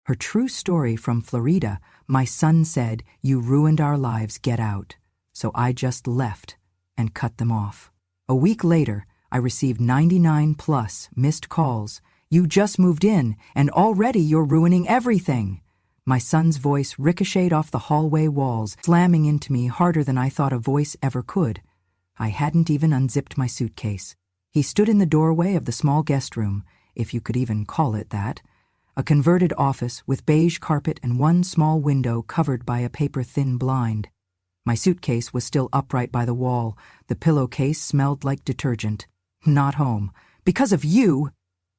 Her true story from Florida. My son said, "You ruined our lives, get out." So I just left and cut them off. A week later, I received 99 plus missed calls. "You just moved in, and already you're ruining everything." My son's voice ricocheted off the hallway walls, slamming into me harder than I thought a voice ever could. I hadn't even unzipped my suitcase. He stood in the doorway of the small guest room, if you could even call it that, a converted office with beige carpet and one small window covered by a paper-thin blind. My suitcase was still upright by the wall. The pillowcase smelled like detergent. "Not home. Because of you,"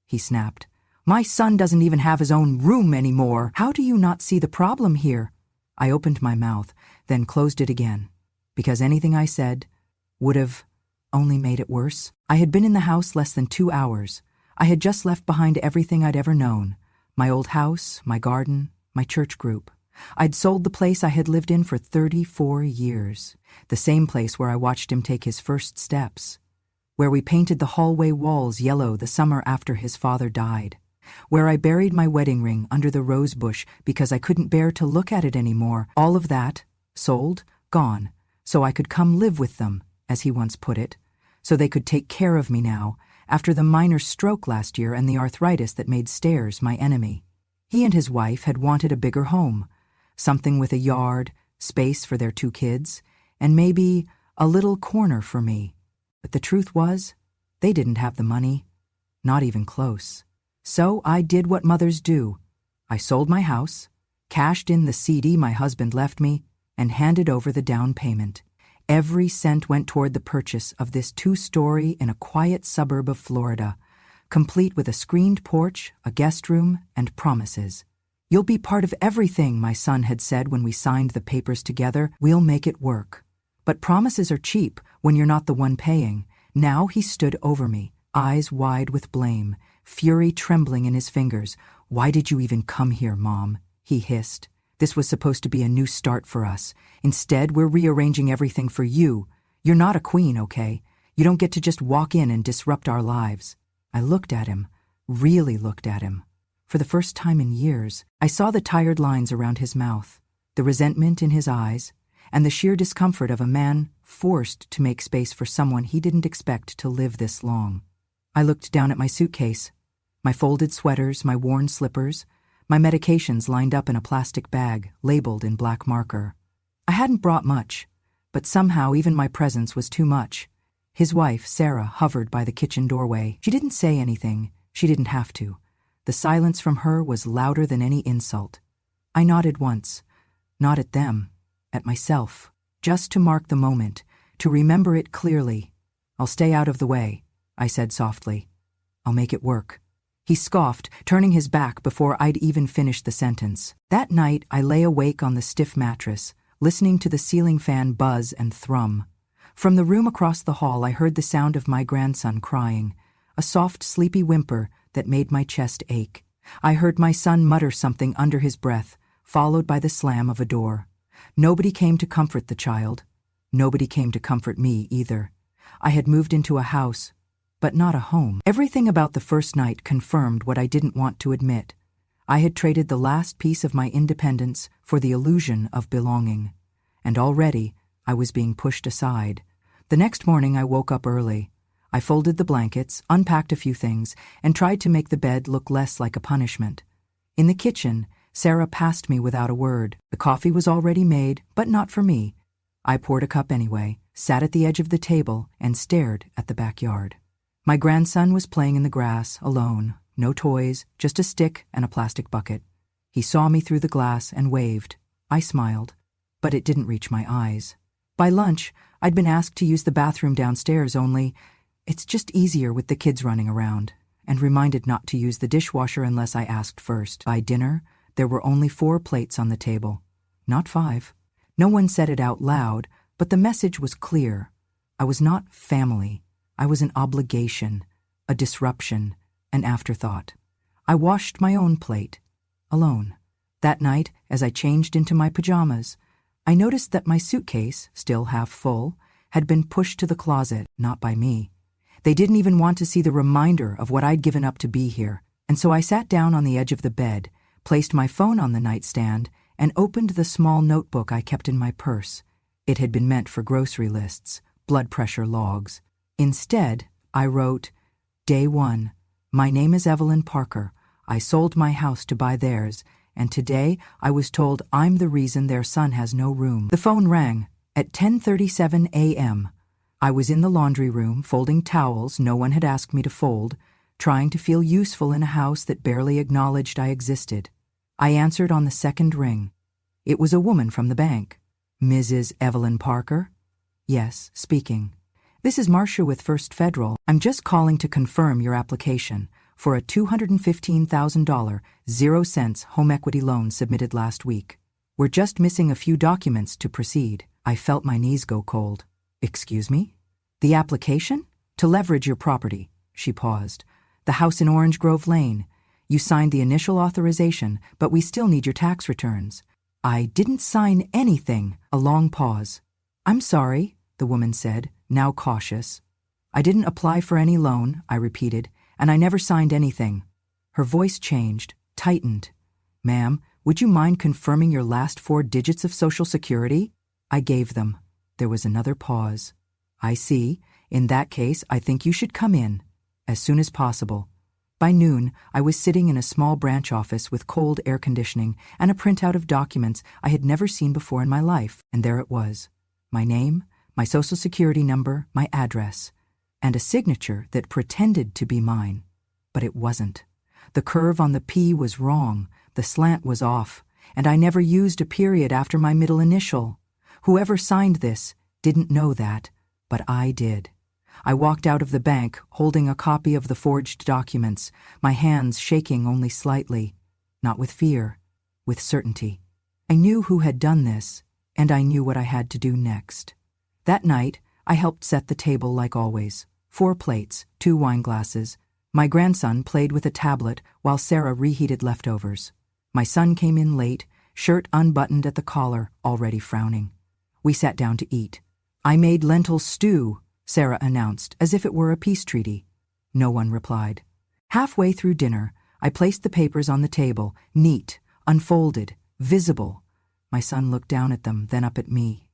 he snapped. "My son doesn't even have his own room anymore. How do you not see the problem here?" I opened my mouth, then closed it again, because anything I said would have only made it worse. I had been in the house less than 2 hours. I had just left behind everything I'd ever known. My old house, my garden, my church group. I'd sold the place I had lived in for 34 years. The same place where I watched him take his first steps. Where we painted the hallway walls yellow the summer after his father died. Where I buried my wedding ring under the rose bush because I couldn't bear to look at it anymore. All of that, sold, gone, so I could come live with them, as he once put it. So they could take care of me now, after the minor stroke last year and the arthritis that made stairs my enemy. He and his wife had wanted a bigger home, something with a yard, space for their 2 kids, and maybe a little corner for me. But the truth was, they didn't have the money, not even close. So I did what mothers do. I sold my house, cashed in the CD my husband left me, and handed over the down payment. Every cent went toward the purchase of this 2-story in a quiet suburb of Florida, complete with a screened porch, a guest room, and promises. "You'll be part of everything," my son had said when we signed the papers together. "We'll make it work." But promises are cheap when you're not the one paying. Now he stood over me, eyes wide with blame, fury trembling in his fingers. "Why did you even come here, Mom?" he hissed. "This was supposed to be a new start for us. Instead, we're rearranging everything for you. You're not a queen, okay? You don't get to just walk in and disrupt our lives." I looked at him, really looked at him. For the first time in years, I saw the tired lines around his mouth, the resentment in his eyes, and the sheer discomfort of a man forced to make space for someone he didn't expect to live this long. I looked down at my suitcase, my folded sweaters, my worn slippers, my medications lined up in a plastic bag, labeled in black marker. I hadn't brought much, but somehow even my presence was too much. His wife, Sarah, hovered by the kitchen doorway. She didn't say anything. She didn't have to. The silence from her was louder than any insult. I nodded once, not at them, at myself, just to mark the moment, to remember it clearly. "I'll stay out of the way," I said softly. "I'll make it work." He scoffed, turning his back before I'd even finished the sentence. That night, I lay awake on the stiff mattress, listening to the ceiling fan buzz and thrum. From the room across the hall, I heard the sound of my grandson crying, a soft, sleepy whimper that made my chest ache. I heard my son mutter something under his breath, followed by the slam of a door. Nobody came to comfort the child. Nobody came to comfort me either. I had moved into a house, but not a home. Everything about the first night confirmed what I didn't want to admit. I had traded the last piece of my independence for the illusion of belonging. And already, I was being pushed aside. The next morning, I woke up early. I folded the blankets, unpacked a few things, and tried to make the bed look less like a punishment. In the kitchen, Sarah passed me without a word. The coffee was already made, but not for me. I poured a cup anyway, sat at the edge of the table, and stared at the backyard. My grandson was playing in the grass, alone, no toys, just a stick and a plastic bucket. He saw me through the glass and waved. I smiled, but it didn't reach my eyes. By lunch, I'd been asked to use the bathroom downstairs, only it's just easier with the kids running around, and reminded not to use the dishwasher unless I asked first. By dinner, there were only 4 plates on the table, not 5. No one said it out loud, but the message was clear. I was not family. I was an obligation, a disruption, an afterthought. I washed my own plate, alone. That night, as I changed into my pajamas, I noticed that my suitcase, still half full, had been pushed to the closet, not by me. They didn't even want to see the reminder of what I'd given up to be here, and so I sat down on the edge of the bed, placed my phone on the nightstand, and opened the small notebook I kept in my purse. It had been meant for grocery lists, blood pressure logs. Instead, I wrote, Day 1. My name is Evelyn Parker. I sold my house to buy theirs, and today I was told I'm the reason their son has no room. The phone rang at 10:37 a.m. I was in the laundry room, folding towels no one had asked me to fold, trying to feel useful in a house that barely acknowledged I existed. I answered on the second ring. It was a woman from the bank. Mrs. Evelyn Parker? Yes, speaking. This is Marcia with First Federal. I'm just calling to confirm your application for a $215,000, 0 cents home equity loan submitted last week. We're just missing a few documents to proceed. I felt my knees go cold. Excuse me? The application? To leverage your property. She paused. The house in Orange Grove Lane. You signed the initial authorization, but we still need your tax returns. I didn't sign anything. A long pause. I'm sorry, the woman said, now cautious. I didn't apply for any loan, I repeated, and I never signed anything. Her voice changed, tightened. Ma'am, would you mind confirming your last 4 digits of Social Security? I gave them. There was another pause. I see. In that case, I think you should come in. As soon as possible. By noon, I was sitting in a small branch office with cold air conditioning and a printout of documents I had never seen before in my life, and there it was. My name, my Social Security number, my address, and a signature that pretended to be mine. But it wasn't. The curve on the P was wrong, the slant was off, and I never used a period after my middle initial. Whoever signed this didn't know that, but I did. I walked out of the bank, holding a copy of the forged documents, my hands shaking only slightly, not with fear, with certainty. I knew who had done this, and I knew what I had to do next. That night, I helped set the table like always. 4 plates, 2 wine glasses. My grandson played with a tablet while Sarah reheated leftovers. My son came in late, shirt unbuttoned at the collar, already frowning. We sat down to eat. I made lentil stew, Sarah announced, as if it were a peace treaty. No one replied. Halfway through dinner, I placed the papers on the table, neat, unfolded, visible. My son looked down at them, then up at me.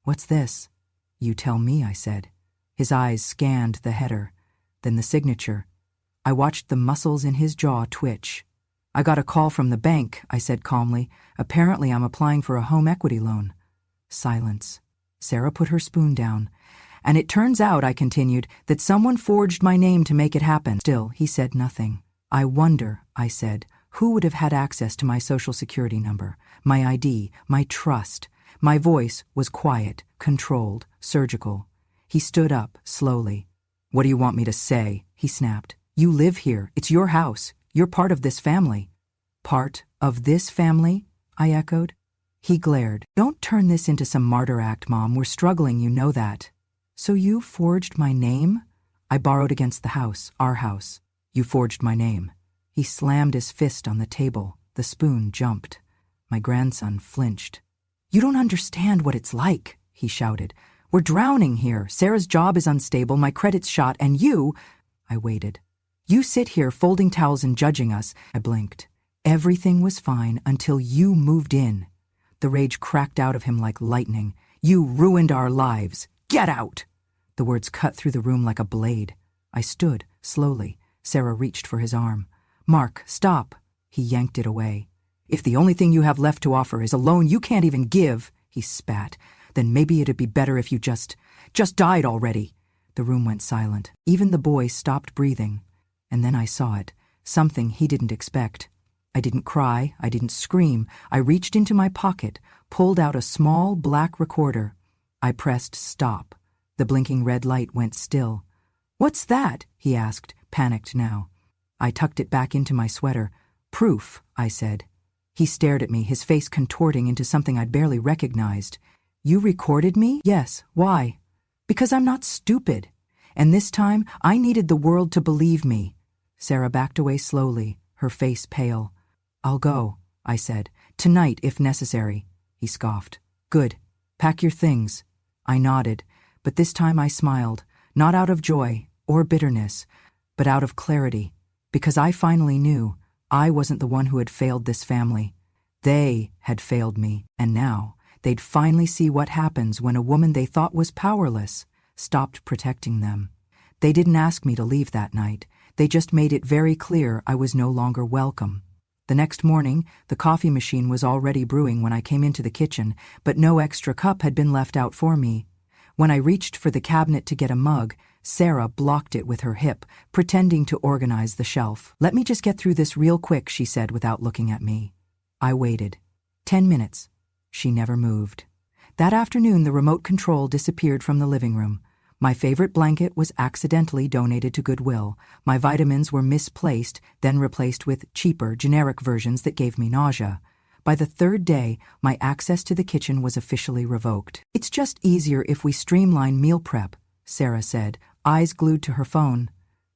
What's this? You tell me, I said. His eyes scanned the header, then the signature. I watched the muscles in his jaw twitch. I got a call from the bank, I said calmly. Apparently I'm applying for a home equity loan. Silence. Sarah put her spoon down. And it turns out, I continued, that someone forged my name to make it happen. Still, he said nothing. I wonder, I said, who would have had access to my Social Security number, my ID, my trust. My voice was quiet, controlled, surgical. He stood up, slowly. What do you want me to say? He snapped. You live here. It's your house. You're part of this family. Part of this family? I echoed. He glared. Don't turn this into some martyr act, Mom. We're struggling, you know that. So you forged my name? I borrowed against the house, our house. You forged my name. He slammed his fist on the table. The spoon jumped. My grandson flinched. You don't understand what it's like, he shouted. We're drowning here. Sarah's job is unstable, my credit's shot, and you... I waited. You sit here folding towels and judging us. I blinked. Everything was fine until you moved in. The rage cracked out of him like lightning. You ruined our lives. Get out! The words cut through the room like a blade. I stood, slowly. Sarah reached for his arm. Mark, stop. He yanked it away. If the only thing you have left to offer is a loan you can't even give, he spat, then maybe it'd be better if you just died already. The room went silent. Even the boy stopped breathing. And then I saw it, something he didn't expect. I didn't cry, I didn't scream. I reached into my pocket, pulled out a small black recorder. I pressed stop. The blinking red light went still. What's that? He asked, panicked now. I tucked it back into my sweater. Proof, I said. He stared at me, his face contorting into something I'd barely recognized. You recorded me? Yes. Why? Because I'm not stupid. And this time, I needed the world to believe me. Sarah backed away slowly, her face pale. I'll go, I said. Tonight, if necessary. He scoffed. Good. Pack your things. I nodded, but this time I smiled, not out of joy or bitterness, but out of clarity, because I finally knew I wasn't the one who had failed this family. They had failed me, and now they'd finally see what happens when a woman they thought was powerless stopped protecting them. They didn't ask me to leave that night. They just made it very clear I was no longer welcome. The next morning, the coffee machine was already brewing when I came into the kitchen, but no extra cup had been left out for me. When I reached for the cabinet to get a mug, Sarah blocked it with her hip, pretending to organize the shelf. "Let me just get through this real quick," she said without looking at me. I waited. 10 minutes. She never moved. That afternoon, the remote control disappeared from the living room. My favorite blanket was accidentally donated to Goodwill. My vitamins were misplaced, then replaced with cheaper, generic versions that gave me nausea. By the third day, my access to the kitchen was officially revoked. "It's just easier if we streamline meal prep," Sarah said, eyes glued to her phone.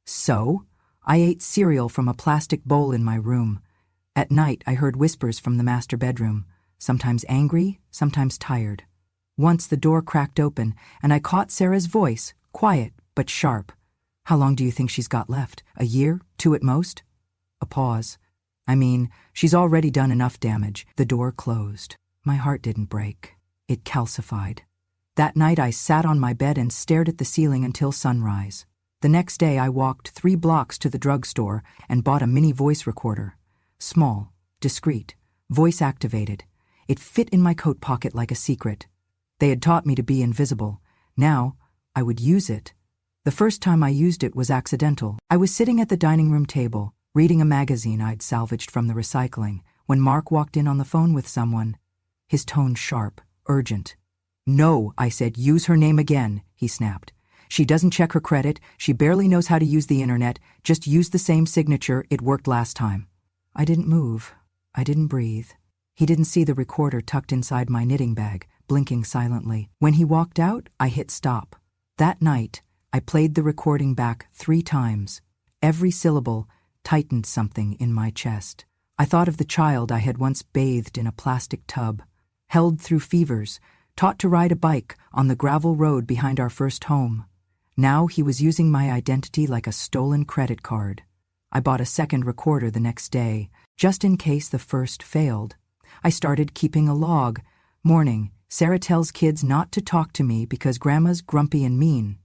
So, I ate cereal from a plastic bowl in my room. At night, I heard whispers from the master bedroom, sometimes angry, sometimes tired. Once the door cracked open, and I caught Sarah's voice, quiet but sharp. "How long do you think she's got left? A year? 2 at most?" A pause. "I mean, she's already done enough damage." The door closed. My heart didn't break. It calcified. That night I sat on my bed and stared at the ceiling until sunrise. The next day I walked 3 blocks to the drugstore and bought a mini voice recorder. Small, discreet, voice-activated. It fit in my coat pocket like a secret. They had taught me to be invisible. Now, I would use it. The first time I used it was accidental. I was sitting at the dining room table, reading a magazine I'd salvaged from the recycling, when Mark walked in on the phone with someone. His tone sharp, urgent. "No," I said, "use her name again," he snapped. "She doesn't check her credit, she barely knows how to use the internet, just use the same signature, it worked last time." I didn't move. I didn't breathe. He didn't see the recorder tucked inside my knitting bag, blinking silently. When he walked out, I hit stop. That night, I played the recording back 3 times. Every syllable tightened something in my chest. I thought of the child I had once bathed in a plastic tub, held through fevers, taught to ride a bike on the gravel road behind our first home. Now he was using my identity like a stolen credit card. I bought a second recorder the next day, just in case the first failed. I started keeping a log. Morning, Sarah tells kids not to talk to me because Grandma's grumpy and mean.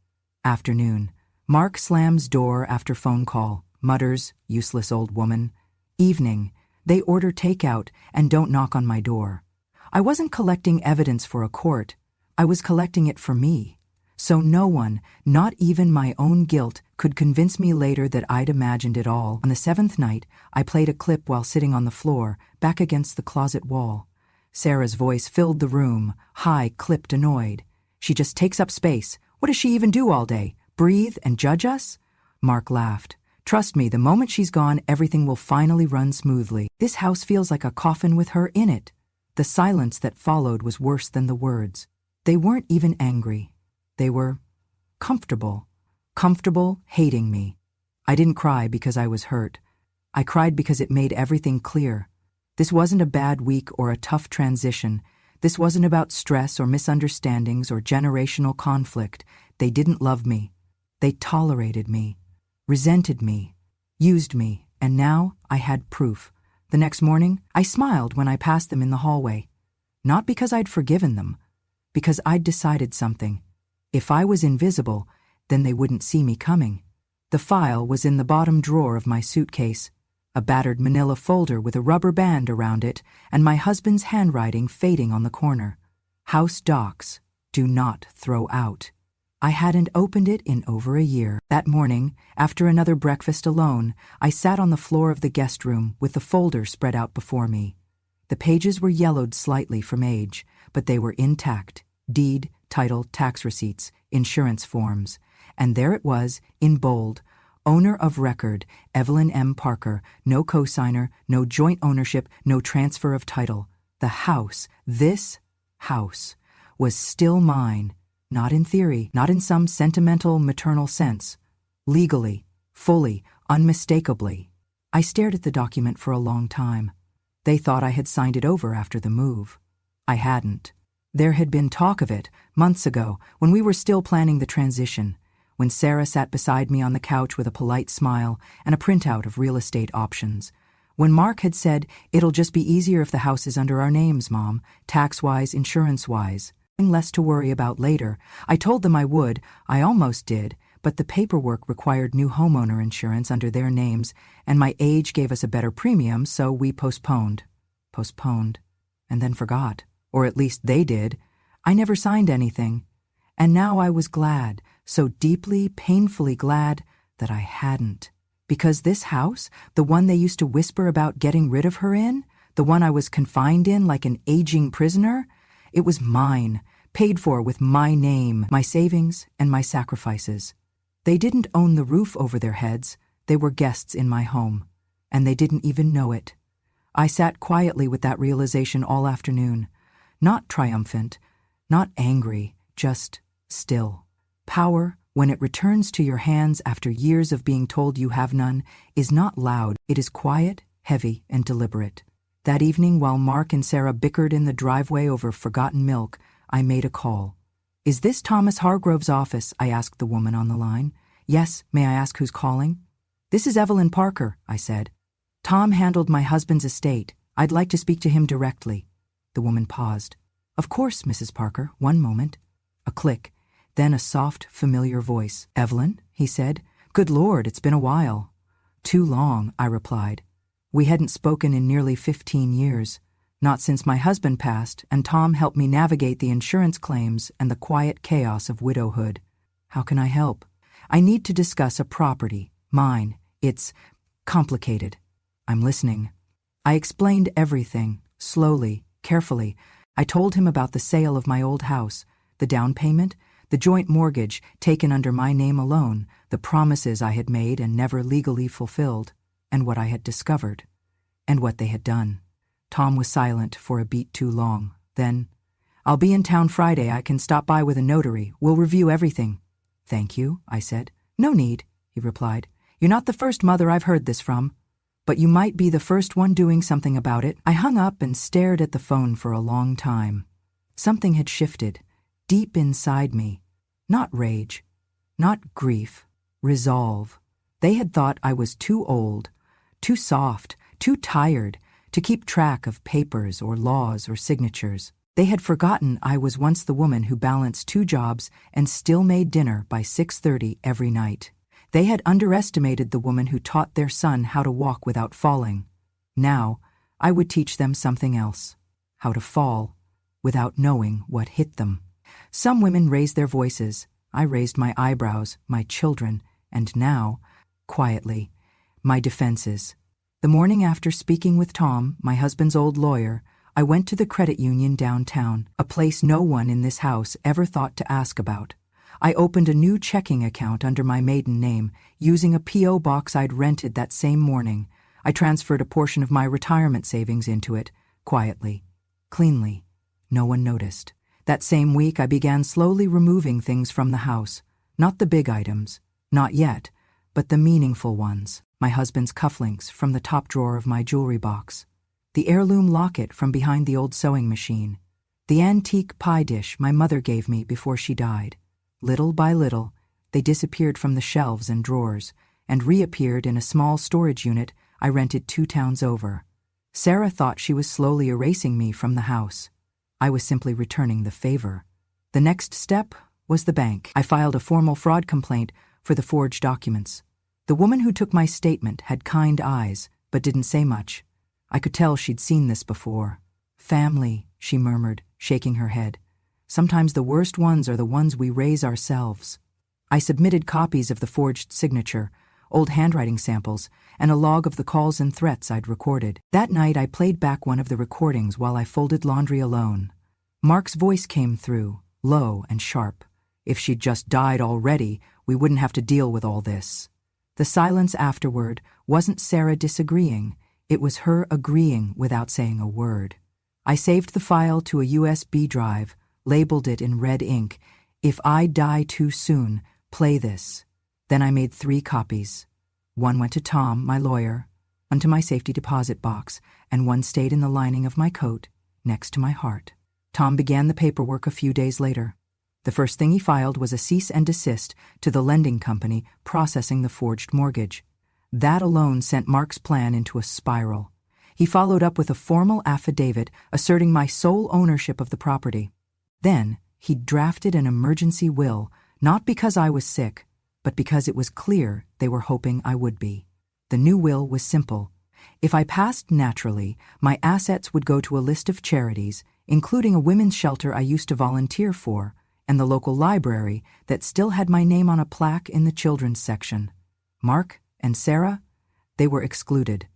Afternoon, Mark slams door after phone call, mutters, "Useless old woman." Evening, they order takeout and don't knock on my door. I wasn't collecting evidence for a court. I was collecting it for me. So no one, not even my own guilt, could convince me later that I'd imagined it all. On the 7th night, I played a clip while sitting on the floor, back against the closet wall. Sarah's voice filled the room, high, clipped, annoyed. "She just takes up space. What does she even do all day? Breathe and judge us?" Mark laughed. "Trust me, the moment she's gone, everything will finally run smoothly. This house feels like a coffin with her in it." The silence that followed was worse than the words. They weren't even angry. They were comfortable. Comfortable hating me. I didn't cry because I was hurt. I cried because it made everything clear. This wasn't a bad week or a tough transition. This wasn't about stress or misunderstandings or generational conflict. They didn't love me. They tolerated me, resented me, used me, and now I had proof. The next morning, I smiled when I passed them in the hallway. Not because I'd forgiven them, because I'd decided something. If I was invisible, then they wouldn't see me coming. The file was in the bottom drawer of my suitcase, a battered manila folder with a rubber band around it, and my husband's handwriting fading on the corner. House docs, do not throw out. I hadn't opened it in over a year. That morning, after another breakfast alone, I sat on the floor of the guest room with the folder spread out before me. The pages were yellowed slightly from age, but they were intact. Deed, title, tax receipts, insurance forms. And there it was, in bold, owner of record, Evelyn M. Parker, no cosigner, no joint ownership, no transfer of title. The house, this house, was still mine, not in theory, not in some sentimental maternal sense. Legally, fully, unmistakably. I stared at the document for a long time. They thought I had signed it over after the move. I hadn't. There had been talk of it, months ago, when we were still planning the transition, when Sarah sat beside me on the couch with a polite smile and a printout of real estate options, When Mark had said, "It'll just be easier if the house is under our names, Mom, tax-wise, insurance-wise, less to worry about later," I told them I would. I almost did, but the paperwork required new homeowner insurance under their names, and my age gave us a better premium, so we postponed, and then forgot. Or at least they did. I never signed anything. And now I was glad, so deeply, painfully glad, that I hadn't. Because this house, the one they used to whisper about getting rid of her in, the one I was confined in like an aging prisoner, it was mine, paid for with my name, my savings, and my sacrifices. They didn't own the roof over their heads. They were guests in my home, and they didn't even know it. I sat quietly with that realization all afternoon, not triumphant, not angry, just still. Power, when it returns to your hands after years of being told you have none, is not loud. It is quiet, heavy, and deliberate. That evening, while Mark and Sarah bickered in the driveway over forgotten milk, I made a call. "Is this Thomas Hargrove's office?" I asked the woman on the line. "Yes, may I ask who's calling?" "This is Evelyn Parker," I said. "Tom handled my husband's estate. I'd like to speak to him directly." The woman paused. "Of course, Mrs. Parker, one moment." A click, then a soft, familiar voice. "Evelyn?" he said. "Good Lord, it's been a while." "Too long," I replied. We hadn't spoken in nearly 15 years. Not since my husband passed, and Tom helped me navigate the insurance claims and the quiet chaos of widowhood. "How can I help?" "I need to discuss a property. Mine. It's complicated." "I'm listening." I explained everything, slowly, carefully. I told him about the sale of my old house, the down payment, the joint mortgage taken under my name alone, the promises I had made and never legally fulfilled, and what I had discovered, and what they had done. Tom was silent for a beat too long. Then, "I'll be in town Friday. I can stop by with a notary. We'll review everything." "Thank you," I said. "No need," he replied. "You're not the first mother I've heard this from. But you might be the first one doing something about it." I hung up and stared at the phone for a long time. Something had shifted, deep inside me. Not rage, not grief, resolve. They had thought I was too old, too soft, too tired to keep track of papers or laws or signatures. They had forgotten I was once the woman who balanced 2 jobs and still made dinner by 6:30 every night. They had underestimated the woman who taught their son how to walk without falling. Now, I would teach them something else, how to fall without knowing what hit them. Some women raised their voices. I raised my eyebrows, my children, and now, quietly, my defenses. The morning after speaking with Tom, my husband's old lawyer, I went to the credit union downtown, a place no one in this house ever thought to ask about. I opened a new checking account under my maiden name, using a P.O. box I'd rented that same morning. I transferred a portion of my retirement savings into it, quietly, cleanly. No one noticed. That same week, I began slowly removing things from the house. Not the big items, not yet, but the meaningful ones. My husband's cufflinks from the top drawer of my jewelry box. The heirloom locket from behind the old sewing machine. The antique pie dish my mother gave me before she died. Little by little, they disappeared from the shelves and drawers and reappeared in a small storage unit I rented 2 towns over. Sarah thought she was slowly erasing me from the house. I was simply returning the favor. The next step was the bank. I filed a formal fraud complaint for the forged documents. The woman who took my statement had kind eyes, but didn't say much. I could tell she'd seen this before. "Family," she murmured, shaking her head. "Sometimes the worst ones are the ones we raise ourselves." I submitted copies of the forged signature, old handwriting samples, and a log of the calls and threats I'd recorded. That night I played back one of the recordings while I folded laundry alone. Mark's voice came through, low and sharp. If she'd just died already, we wouldn't have to deal with all this. The silence afterward wasn't Sarah disagreeing, it was her agreeing without saying a word. I saved the file to a USB drive, labeled it in red ink, "If I die too soon, play this." Then I made 3 copies. One went to Tom, my lawyer, one to my safety deposit box, and one stayed in the lining of my coat, next to my heart. Tom began the paperwork a few days later. The first thing he filed was a cease and desist to the lending company processing the forged mortgage. That alone sent Mark's plan into a spiral. He followed up with a formal affidavit asserting my sole ownership of the property. Then, he drafted an emergency will, not because I was sick, but because it was clear they were hoping I would be. The new will was simple. If I passed naturally, my assets would go to a list of charities, including a women's shelter I used to volunteer for, and the local library that still had my name on a plaque in the children's section. Mark and Sarah, they were excluded.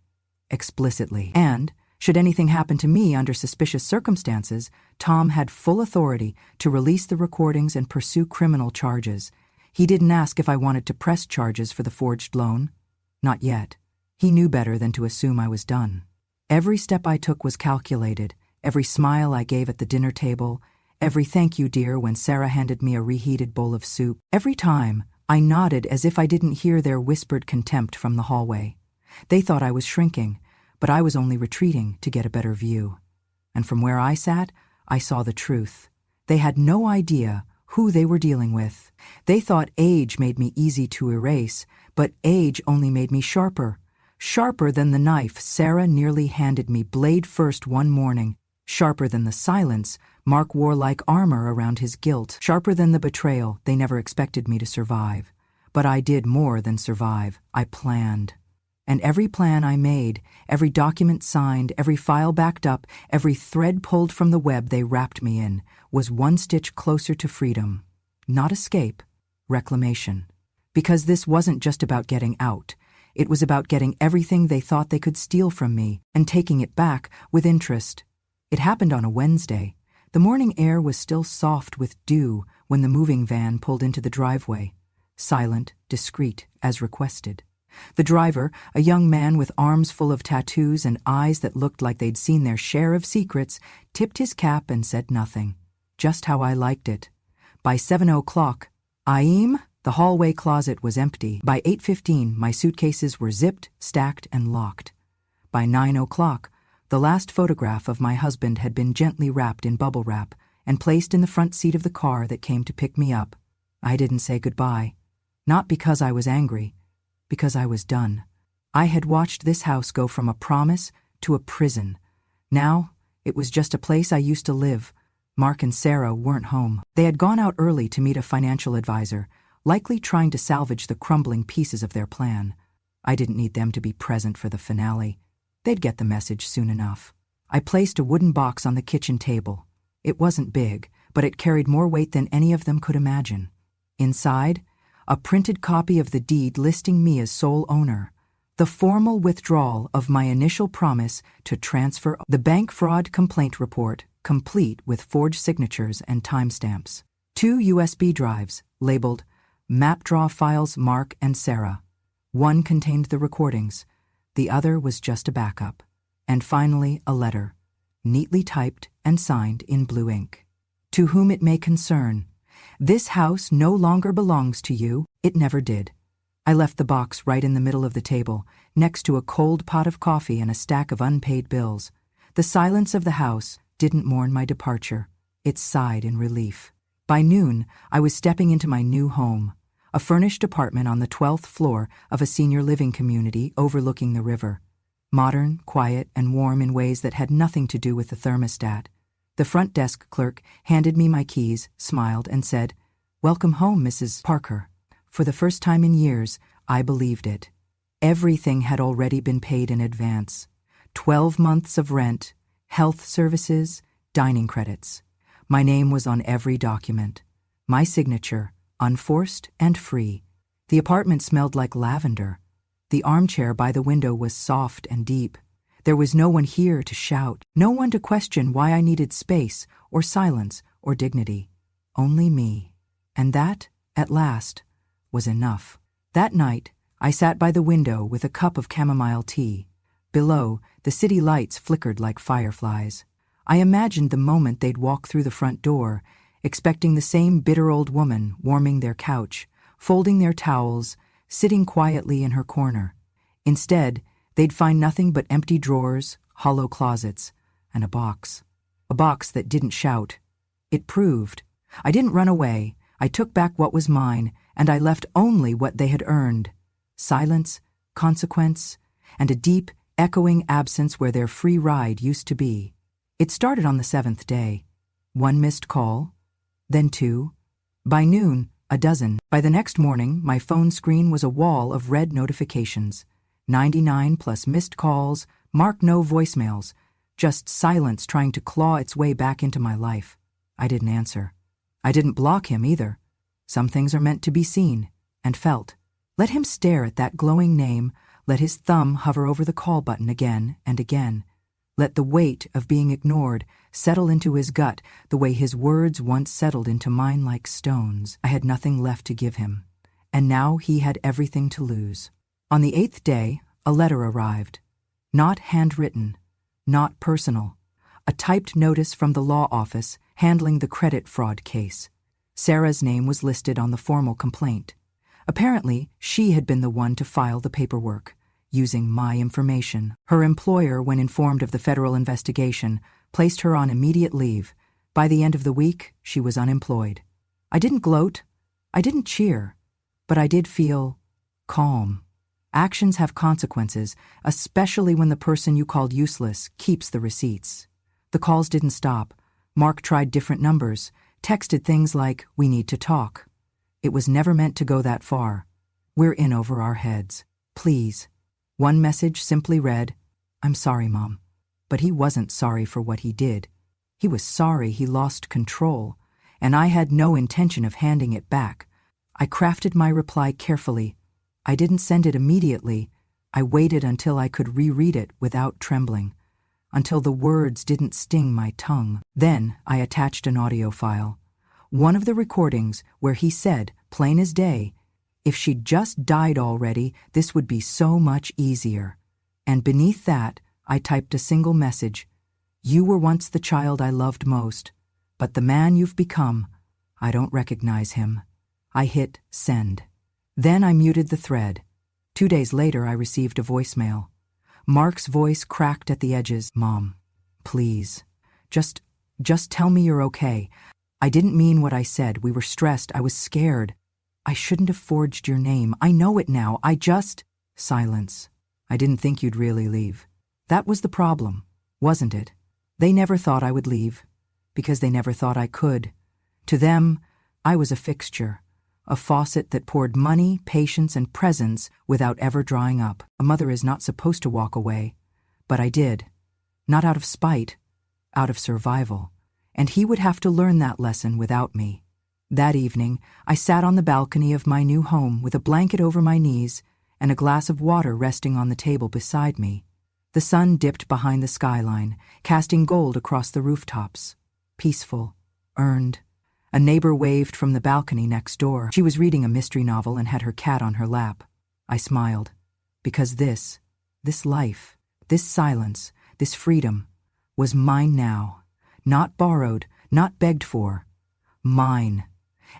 Explicitly. And, should anything happen to me under suspicious circumstances, Tom had full authority to release the recordings and pursue criminal charges. He didn't ask if I wanted to press charges for the forged loan. Not yet. He knew better than to assume I was done. Every step I took was calculated, every smile I gave at the dinner table, every thank you, dear, when Sarah handed me a reheated bowl of soup. Every time, I nodded as if I didn't hear their whispered contempt from the hallway. They thought I was shrinking, but I was only retreating to get a better view. And from where I sat, I saw the truth. They had no idea who they were dealing with. They thought age made me easy to erase, but age only made me sharper. Sharper than the knife Sarah nearly handed me blade first one morning. Sharper than the silence Mark wore like armor around his guilt. Sharper than the betrayal they never expected me to survive. But I did more than survive. I planned. And every plan I made, every document signed, every file backed up, every thread pulled from the web they wrapped me in, was one stitch closer to freedom. Not escape, reclamation. Because this wasn't just about getting out. It was about getting everything they thought they could steal from me and taking it back with interest. It happened on a Wednesday. The morning air was still soft with dew when the moving van pulled into the driveway. Silent, discreet, as requested. The driver, a young man with arms full of tattoos and eyes that looked like they'd seen their share of secrets, tipped his cap and said nothing. Just how I liked it. By 7:00, the hallway closet was empty. By 8:15, my suitcases were zipped, stacked, and locked. By 9:00, the last photograph of my husband had been gently wrapped in bubble wrap and placed in the front seat of the car that came to pick me up. I didn't say goodbye. Not because I was angry. Because I was done. I had watched this house go from a promise to a prison. Now, it was just a place I used to live. Mark and Sarah weren't home. They had gone out early to meet a financial advisor, likely trying to salvage the crumbling pieces of their plan. I didn't need them to be present for the finale. They'd get the message soon enough. I placed a wooden box on the kitchen table. It wasn't big, but it carried more weight than any of them could imagine. Inside, a printed copy of the deed listing me as sole owner, the formal withdrawal of my initial promise to transfer the bank fraud complaint report, complete with forged signatures and timestamps, 2 USB drives labeled Map Draw Files Mark and Sarah. One contained the recordings, the other was just a backup, and finally a letter, neatly typed and signed in blue ink. To whom it may concern, this house no longer belongs to you. It never did. I left the box right in the middle of the table, next to a cold pot of coffee and a stack of unpaid bills. The silence of the house didn't mourn my departure. It sighed in relief. By noon, I was stepping into my new home, a furnished apartment on the 12th floor of a senior living community overlooking the river. Modern, quiet, and warm in ways that had nothing to do with the thermostat. The front desk clerk handed me my keys, smiled, and said, "Welcome home, Mrs. Parker." For the first time in years, I believed it. Everything had already been paid in advance. 12 months of rent, health services, dining credits. My name was on every document. My signature, unforced and free. The apartment smelled like lavender. The armchair by the window was soft and deep. There was no one here to shout, no one to question why I needed space or silence or dignity. Only me. And that, at last, was enough. That night, I sat by the window with a cup of chamomile tea. Below, the city lights flickered like fireflies. I imagined the moment they'd walk through the front door, expecting the same bitter old woman warming their couch, folding their towels, sitting quietly in her corner. Instead, they'd find nothing but empty drawers, hollow closets, and a box. A box that didn't shout. It proved. I didn't run away. I took back what was mine, and I left only what they had earned. Silence, consequence, and a deep, echoing absence where their free ride used to be. It started on the 7th day. 1 missed call, then 2. By noon, a dozen. By the next morning, my phone screen was a wall of red notifications. 99 plus missed calls, mark no voicemails, just silence trying to claw its way back into my life. I didn't answer. I didn't block him either. Some things are meant to be seen and felt. Let him stare at that glowing name, let his thumb hover over the call button again and again. Let the weight of being ignored settle into his gut the way his words once settled into mine like stones. I had nothing left to give him, and now he had everything to lose. On the 8th day, a letter arrived. Not handwritten, not personal. A typed notice from the law office handling the credit fraud case. Sarah's name was listed on the formal complaint. Apparently, she had been the one to file the paperwork, using my information. Her employer, when informed of the federal investigation, placed her on immediate leave. By the end of the week, she was unemployed. I didn't gloat, I didn't cheer, but I did feel calm. Actions have consequences, especially when the person you called useless keeps the receipts. The calls didn't stop. Mark tried different numbers, texted things like, "We need to talk." It was never meant to go that far. We're in over our heads. Please. One message simply read, "I'm sorry, Mom." But he wasn't sorry for what he did. He was sorry he lost control, and I had no intention of handing it back. I crafted my reply carefully. I didn't send it immediately. I waited until I could reread it without trembling, until the words didn't sting my tongue. Then I attached an audio file, one of the recordings where he said, plain as day, if she'd just died already, this would be so much easier. And beneath that, I typed a single message. You were once the child I loved most, but the man you've become, I don't recognize him. I hit send. Then I muted the thread. 2 days later, I received a voicemail. Mark's voice cracked at the edges. "Mom, please, just tell me you're okay. I didn't mean what I said. We were stressed. I was scared. I shouldn't have forged your name. I know it now. Silence. I didn't think you'd really leave. That was the problem, wasn't it? They never thought I would leave, because they never thought I could. To them, I was a fixture, a faucet that poured money, patience, and presence without ever drying up. A mother is not supposed to walk away, but I did. Not out of spite, out of survival. And he would have to learn that lesson without me. That evening, I sat on the balcony of my new home with a blanket over my knees and a glass of water resting on the table beside me. The sun dipped behind the skyline, casting gold across the rooftops. Peaceful, earned. A neighbor waved from the balcony next door. She was reading a mystery novel and had her cat on her lap. I smiled, because this life, this silence, this freedom, was mine now. Not borrowed, not begged for. Mine.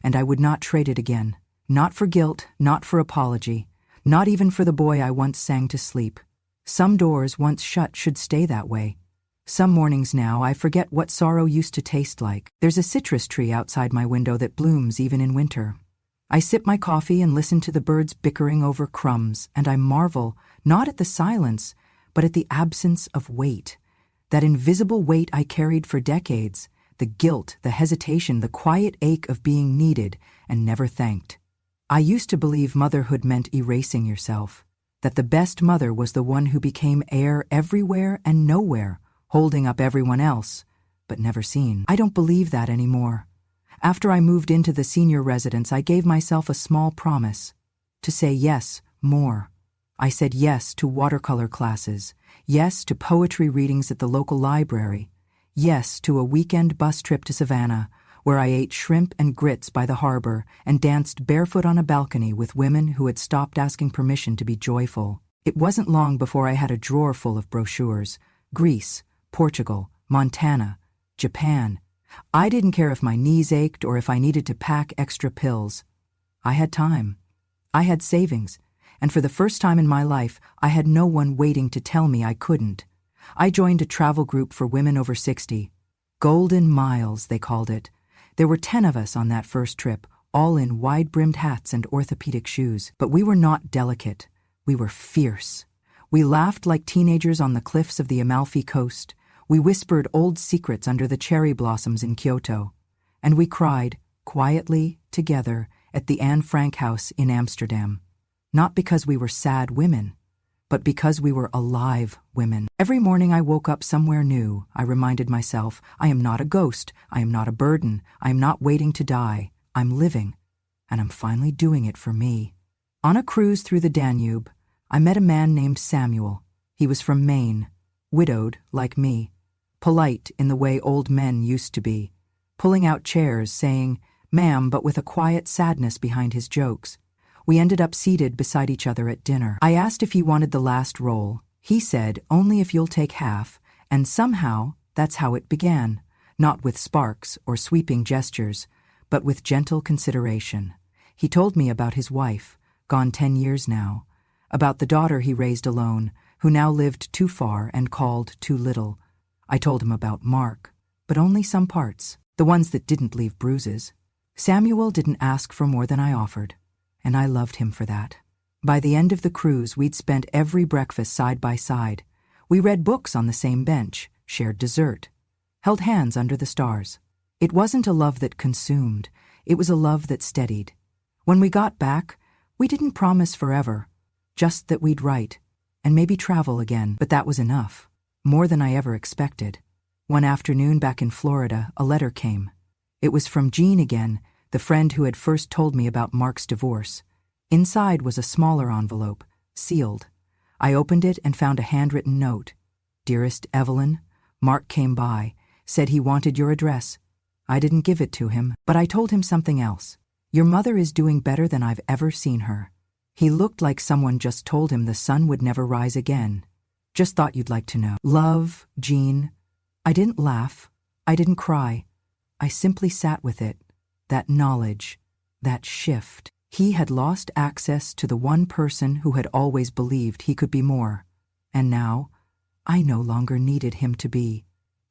And I would not trade it again. Not for guilt, not for apology, not even for the boy I once sang to sleep. Some doors once shut should stay that way. Some mornings now I forget what sorrow used to taste like. There's a citrus tree outside my window that blooms even in winter. I sip my coffee and listen to the birds bickering over crumbs, and I marvel, not at the silence, but at the absence of weight. That invisible weight I carried for decades, the guilt, the hesitation, the quiet ache of being needed and never thanked. I used to believe motherhood meant erasing yourself, that the best mother was the one who became heir everywhere and nowhere, holding up everyone else, but never seen. I don't believe that anymore. After I moved into the senior residence, I gave myself a small promise, to say yes more. I said yes to watercolor classes, yes to poetry readings at the local library, yes to a weekend bus trip to Savannah, where I ate shrimp and grits by the harbor and danced barefoot on a balcony with women who had stopped asking permission to be joyful. It wasn't long before I had a drawer full of brochures. Greece, Portugal, Montana, Japan. I didn't care if my knees ached or if I needed to pack extra pills. I had time. I had savings. And for the first time in my life, I had no one waiting to tell me I couldn't. I joined a travel group for women over 60. Golden Miles, they called it. There were 10 of us on that first trip, all in wide-brimmed hats and orthopedic shoes. But we were not delicate. We were fierce. We laughed like teenagers on the cliffs of the Amalfi Coast. We whispered old secrets under the cherry blossoms in Kyoto. And we cried, quietly, together, at the Anne Frank house in Amsterdam. Not because we were sad women, but because we were alive women. Every morning I woke up somewhere new. I reminded myself, I am not a ghost, I am not a burden, I am not waiting to die, I'm living, and I'm finally doing it for me. On a cruise through the Danube, I met a man named Samuel. He was from Maine, widowed like me, polite in the way old men used to be, pulling out chairs, saying, "Ma'am," but with a quiet sadness behind his jokes. We ended up seated beside each other at dinner. I asked if he wanted the last roll. He said, "Only if you'll take half," and somehow that's how it began, not with sparks or sweeping gestures, but with gentle consideration. He told me about his wife, gone 10 years now, about the daughter he raised alone, who now lived too far and called too little. I told him about Mark, but only some parts, the ones that didn't leave bruises. Samuel didn't ask for more than I offered, and I loved him for that. By the end of the cruise, we'd spent every breakfast side by side. We read books on the same bench, shared dessert, held hands under the stars. It wasn't a love that consumed, it was a love that steadied. When we got back, we didn't promise forever, just that we'd write, and maybe travel again, but that was enough, more than I ever expected. One afternoon back in Florida, a letter came. It was from Jean again, the friend who had first told me about Mark's divorce. Inside was a smaller envelope, sealed. I opened it and found a handwritten note. "Dearest Evelyn, Mark came by, said he wanted your address. I didn't give it to him, but I told him something else. Your mother is doing better than I've ever seen her. He looked like someone just told him the sun would never rise again. Just thought you'd like to know. Love, Jean." I didn't laugh. I didn't cry. I simply sat with it. That knowledge, that shift. He had lost access to the one person who had always believed he could be more. And now, I no longer needed him to be.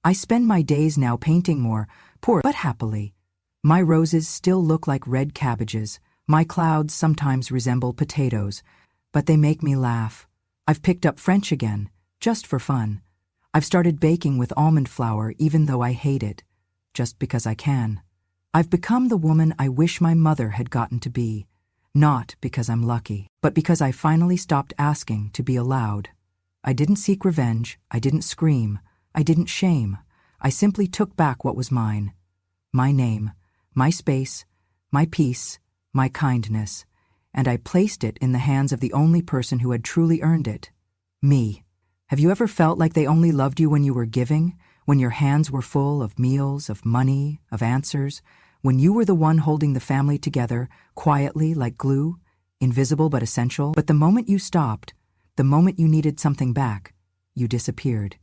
I spend my days now painting more, poor but happily. My roses still look like red cabbages. My clouds sometimes resemble potatoes, but they make me laugh. I've picked up French again, just for fun. I've started baking with almond flour even though I hate it, just because I can. I've become the woman I wish my mother had gotten to be, not because I'm lucky, but because I finally stopped asking to be allowed. I didn't seek revenge, I didn't scream, I didn't shame. I simply took back what was mine. My name, my space, my peace, my kindness, and I placed it in the hands of the only person who had truly earned it, me. Have you ever felt like they only loved you when you were giving, when your hands were full of meals, of money, of answers, when you were the one holding the family together, quietly like glue, invisible but essential? But the moment you stopped, the moment you needed something back, you disappeared.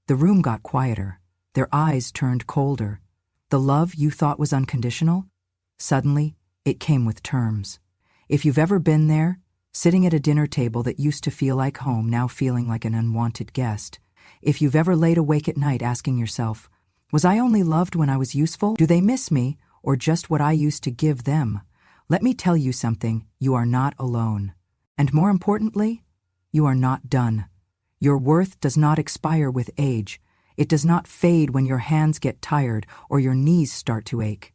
The room got quieter. Their eyes turned colder. The love you thought was unconditional? Suddenly, it came with terms. If you've ever been there, sitting at a dinner table that used to feel like home, now feeling like an unwanted guest. If you've ever laid awake at night asking yourself, was I only loved when I was useful? Do they miss me, or just what I used to give them? Let me tell you something, you are not alone. And more importantly, you are not done. Your worth does not expire with age. It does not fade when your hands get tired or your knees start to ache.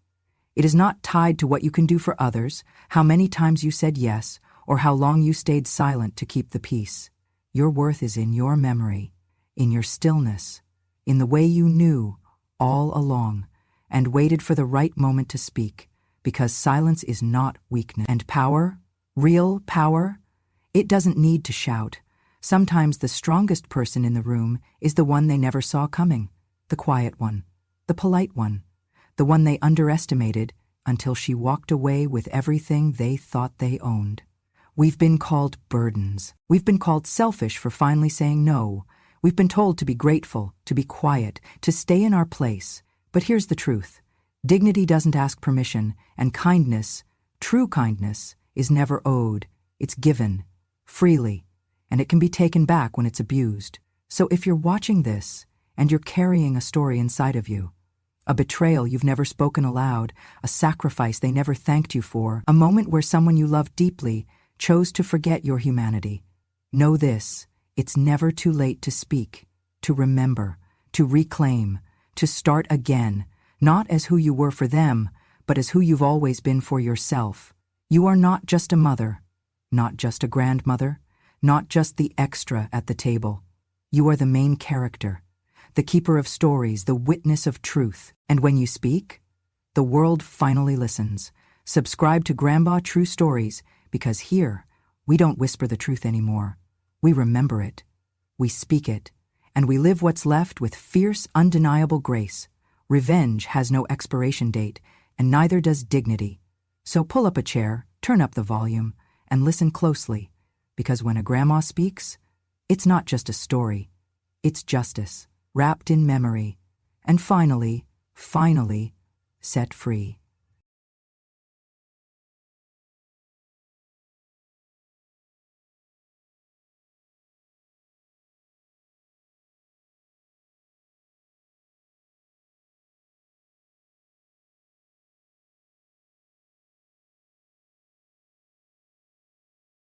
It is not tied to what you can do for others, how many times you said yes, or how long you stayed silent to keep the peace. Your worth is in your memory, in your stillness, in the way you knew all along and waited for the right moment to speak, because silence is not weakness. And power, real power, it doesn't need to shout. Sometimes the strongest person in the room is the one they never saw coming, the quiet one, the polite one, the one they underestimated until she walked away with everything they thought they owned. We've been called burdens. We've been called selfish for finally saying no. We've been told to be grateful, to be quiet, to stay in our place. But here's the truth. Dignity doesn't ask permission, and kindness, true kindness, is never owed. It's given, freely, and it can be taken back when it's abused. So if you're watching this, and you're carrying a story inside of you, a betrayal you've never spoken aloud, a sacrifice they never thanked you for, a moment where someone you loved deeply chose to forget your humanity, Know this, it's never too late to speak, to remember, to reclaim, to start again, not as who you were for them, but as who you've always been for yourself. You are not just a mother, not just a grandmother, not just the extra at the table. You are the main character, the keeper of stories, the witness of truth. And when you speak, the world finally listens. Subscribe to Grandma True Stories, because here, we don't whisper the truth anymore. We remember it, we speak it, and we live what's left with fierce, undeniable grace. Revenge has no expiration date, and neither does dignity. So pull up a chair, turn up the volume, and listen closely, because when a grandma speaks, it's not just a story. It's justice, wrapped in memory, and finally, set free.